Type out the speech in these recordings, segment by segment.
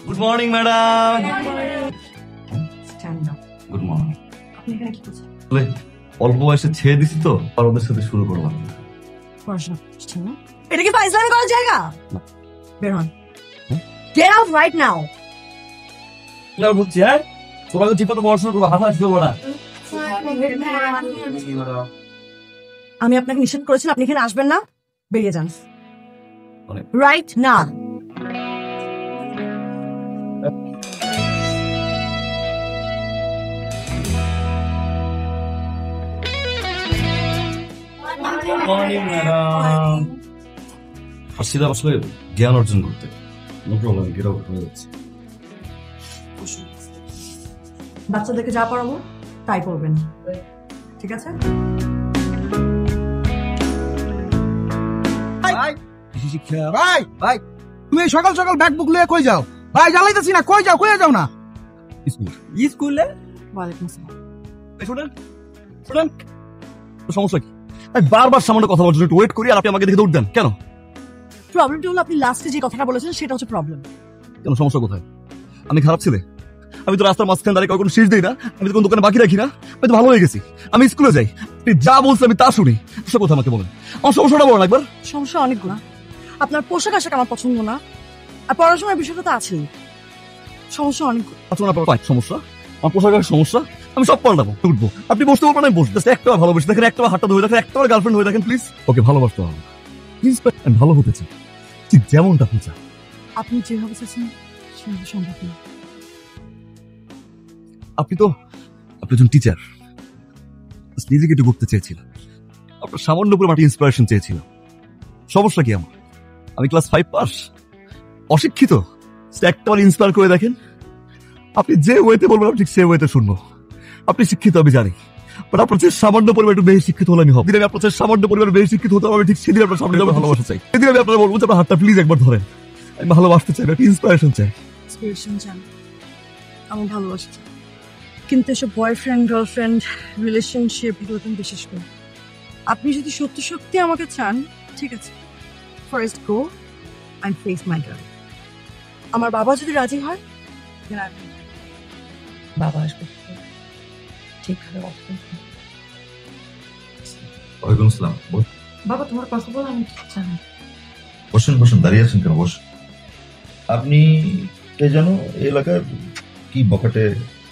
Good morning madam. Good morning. অল্প বয়সে ছেড়ে দিছি তো, আর ওদের সাথে শুরু করলাম। এটা কি ফাইজলামি করার জায়গা? বের হন। Get out right now. বলছি হ্যাঁ, তোমাকে ঠিক মতো পড়াশোনা করবো, হাফাজ করবো না। আমি আপনাকে নিষেধ করেছিলাম, আপনি এখানে আসবেন না, বেরিয়ে যান অনেক। রাইট না। Morning madam. আসছিলাম আসলে জ্ঞান অর্জন করতে। নো প্রবলেম, গেট আউট হয়ে যাচ্ছে। বাচ্চাদেরকে যা পড়াবো তাই করবেন, ঠিক আছে? ভাই ভাই তুমি সকাল সকাল ব্যাগ বুক লিয়ে কই যাও? ভাই জ্বালাইতেছি না, কই যাও না? স্কুলে ওয়ালাইকুম আসসালাম। শুনেন শুনেন, সমস্যা কি? আমি বারবার সামান্য কথা বলার জন্য একটু ওয়েট করি, আর আপনি আমাকে দেখে দৌড় দেন কেন? প্রবলেমটা হলো আপনি লাস্টে যে কথাটা বলেছেন সেটা হচ্ছে প্রবলেম। কেন, সমস্যা কোথায়? আমি খারাপ ছেলে? আমি তো রাস্তার মাঝখানে দাঁড়িয়ে কোনো শীষ দিই না, আমি তো কোনো দোকানে বাকি রাখি না, আমি তো ভালো হয়ে গেছি। আমি স্কুলে যাই, আপনি যা বলছেন আমি তা শুনি। সে কথা আমাকে বলেন, আমার সমস্যাটা বলেন একবার। সমস্যা অনেকগুলো। আপনার পোশাক আশাক আমার পছন্দ না, আর পড়াশোনার বিষয়টা তো আছেই। সমস্যা অনেকগুলো। আচ্ছা, আপনার পাই সমস্যা, আমার পোশাকের সমস্যা, আমি সব পাল্টাবো, উঠবো। আপনি বসতে বলবেন, আমি বসবো। একটা ভালোবেসে দেখেন, একটা হাতটা ধরে দেখেন, একটা গার্লফ্রেন্ড হয়ে দেখেন প্লিজ। ওকে ভালোবাসতে হবে প্লিজ, আমি ভালো হতে চাই, ঠিক যেমনটা আপনি চান। আপনি যেভাবে চাচ্ছেন সেভাবে সম্ভব না। আপনি একজন টিচার, নিজেকে একটু করতে চেয়েছিলাম, আপনার সামান্য উপরে মাটি ইন্সপিরেশন চেয়েছিলাম। সমস্যা কি আমার? আমি ক্লাস 5 পাস, অশিক্ষিত, একটাবার ইন্সপায়ার করে দেখেন। আপনি যে ওয়েতে বলবেন আমি ঠিক সে ওয়েতে শুনবো। আপনি শিক্ষিত আমি জানি, বাট আপনার যে সামান্য পরিমাণ একটু বেশি শিক্ষিত হলে আমি হব। দিন আমি আপনার চেয়ে সামান্য পরিমাণ বেশি শিক্ষিত হতে হবে, আমি ঠিক সেদিন আপনার সামনে ভালোবাসা চাই। সেদিন আমি আপনার বলবো যে আপনার হাতটা প্লিজ একবার ধরেন, আমি ভালোবাসতে চাই, একটা ইন্সপিরেশন চাই। ইন্সপিরেশন চান, আমি ভালোবাসি, কিন্তু এসব বয়ফ্রেন্ড গার্লফ্রেন্ড রিলেশনশিপ এগুলো আমি বিশ্বাস করি। আপনি যদি সত্যি সত্যি আমাকে চান, ঠিক আছে, first go and face my girl. আমার বাবা যদি রাজি হয়, then I will. বাবা আসবে, ঠিক আছে? ওয়ালাইকুম আসসালাম। বাবা তোমার কথা বলে আমি ঠিক জানি। বসেন, দাঁড়িয়ে আছেন কেন? বস। আপনি কে যেন এই এলাকার কি বখাটে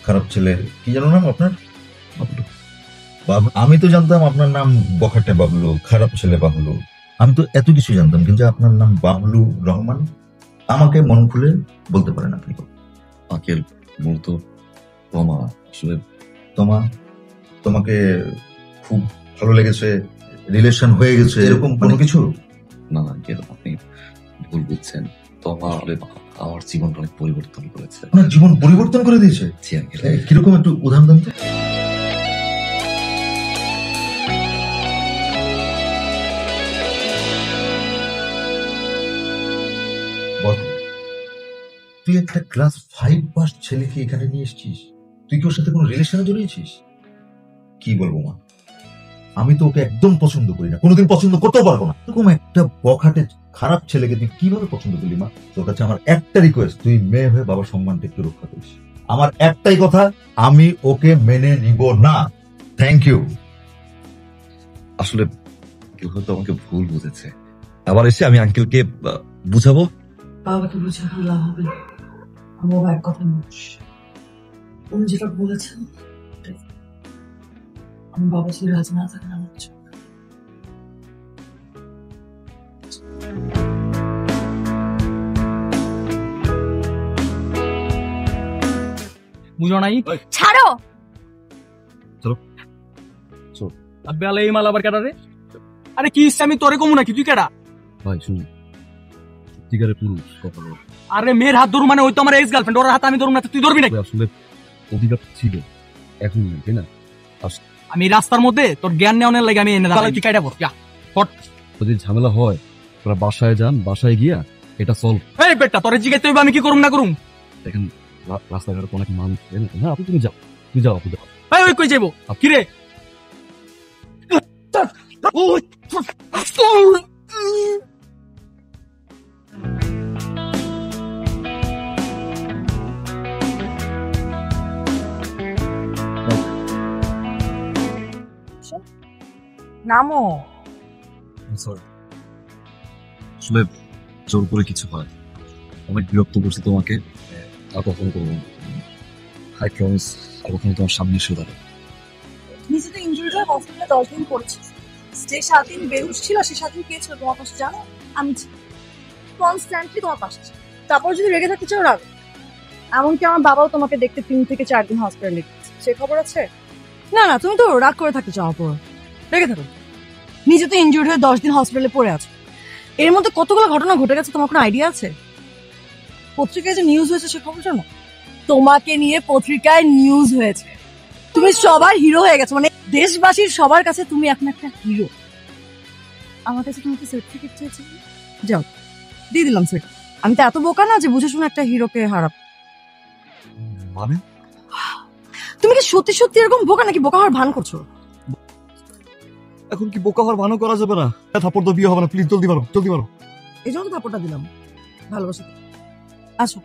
খারাপ ছেলে, কি যেন নাম আপনার? আমি তো জানতাম আপনার নাম বখাটে বাবলু, খারাপ ছেলে বাবলু, আমি তো এত কিছু জানতাম, কিন্তু আপনার নাম বাবলু রহমান। আমাকে মন খুলে বলতে পারেন আপনি? আঙ্কেল বলতো আসলে তোমাকে খুব ভালো লেগেছে, রিলেশন হয়ে গেছে, এরকম কোনো কিছু? না আঙ্কেল, আপনি ভুল বুঝছেন। আসলে আমার জীবনটা অনেক পরিবর্তন করেছে। আপনার জীবন পরিবর্তন করে দিয়েছে? জি আঙ্কেল। কিরকম, একটু উদাহরণ দেন তো। তুই একটা ক্লাস 5 পাস ছেলেকে এখানে নিয়ে এসেছিস, তুই কি ওর সাথে কোনো রিলেশনে জড়িয়েছিস? কি বলবো মা, আমি তো ওকে একদম পছন্দ করি না, কোনোদিন পছন্দ করতেও পারবো না। এরকম একটা বখাটে খারাপ ছেলেকে তুই কিভাবে পছন্দ করলি মা? তোর কাছে আমার একটা রিকোয়েস্ট, তুই মেয়ে হয়ে বাবার সম্মানটা একটু রক্ষা করিস। আমার একটাই কথা, আমি ওকে মেনে নিব না। Thank you. আসলে কেউ হয়তো আমাকে ভুল বুঝেছে, আবার এসে আমি আঙ্কেলকে বুঝাবো। বাবাকে বুঝে লাভ হবে না, আমার বাবা এক কথা মানুষ, উনি যেটা বলেছেন আমার বাবা যদি রাজি না থাকেন আমার কিছু। বুঝো নাই? ছাড়ো। আব্বে আলে এই মাল আবার কেডা রে? আরে কি ইচ্ছা, আমি তোরে কমু নাকি? তুই কেডা? ভাই শুনুন, সত্যিকারের পুরুষ কথা বল। আরে মেয়ের হাত ধরু মানে ওই তো আমার এক্স গার্লফ্রেন্ড, ওর হাত আমি ধরু না, তুই ধরবি নাকি? আসলে অধিকার ছিল, এখন নেই, তাই না? আমি রাস্তার মধ্যে তোর জ্ঞান নেওয়ার লাগে আমি এনে দাঁড়াই, তুই কাইটা বল। যদি ঝামেলা হয় তোরা বাসায় যান, বাসায় গিয়া এটা সলভ। এই বেটা তোরে জিগাইতে হইবে আমি কি করুম না করুম? দেখেন রাস্তাঘাটে অনেক মানুষ, হ্যাঁ আপনি তুমি যাও, তুমি যাও। এই ওই কই যাইবো? কি রে? নামো। সরি, আসলে জোর করে কিছু হয়, অনেক বিরক্ত করছি তোমাকে, আর কখনো করবো না। আই প্রমিস আর কখনো তোমার সামনে এসে দাঁড়াবো। তুমি যদি ইনজুরিটা হসপিটালে 10 দিন করেছিস, যে 7 দিন বেহুশ ছিল সে 7 দিন কে ছিল তোমার পাশে জানো? আমি কনস্ট্যান্টলি তোমার পাশে ছিল। তারপর যদি রেগে থাকতে চাও রাগ, এমনকি আমার বাবাও তোমাকে দেখতে 3 থেকে 4 দিন হসপিটালে গেছে, সে খবর আছে? না না, তুমি তো রাগ করে থাকতে চাও পুরো, রেগে থাকো। নিজে তো ইনজুরি হয়ে 10 দিন হসপিটালে পড়ে আছো। এর মধ্যে কতগুলো ঘটনা ঘটে গেছে, তোমার কোনো আইডিয়া আছে? পত্রিকায় যে নিউজ হয়েছে সে খবর জানো? তোমাকে নিয়ে পত্রিকায় নিউজ হয়েছে, তুমি সবার হিরো হয়ে গেছো, মানে দেশবাসীর সবার কাছে তুমি এখন একটা হিরো। আমার কাছে তোমাকে সার্টিফিকেট চেয়েছি, যাও দিয়ে দিলাম স্যার। আমি তো এত বোকা না যে বুঝে শুনে একটা হিরোকে হারাপ। মানে তুমি কি সত্যি সত্যি এরকম বোকা নাকি বোকা হওয়ার ভান করছো? এখন কি বোকা হওয়ার ভানও করা যাবে না? থাপ্পড় তো বিয়ে হবে না, প্লিজ জলদি পারো, জলদি পারো। এই জন্য তো থাপ্পড়টা দিলাম, ভালোবাসা। আসো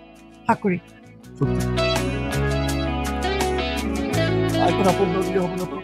হাক করি। সত্যি আর কোনো থাপ্পড় বিয়ে হবে না তো।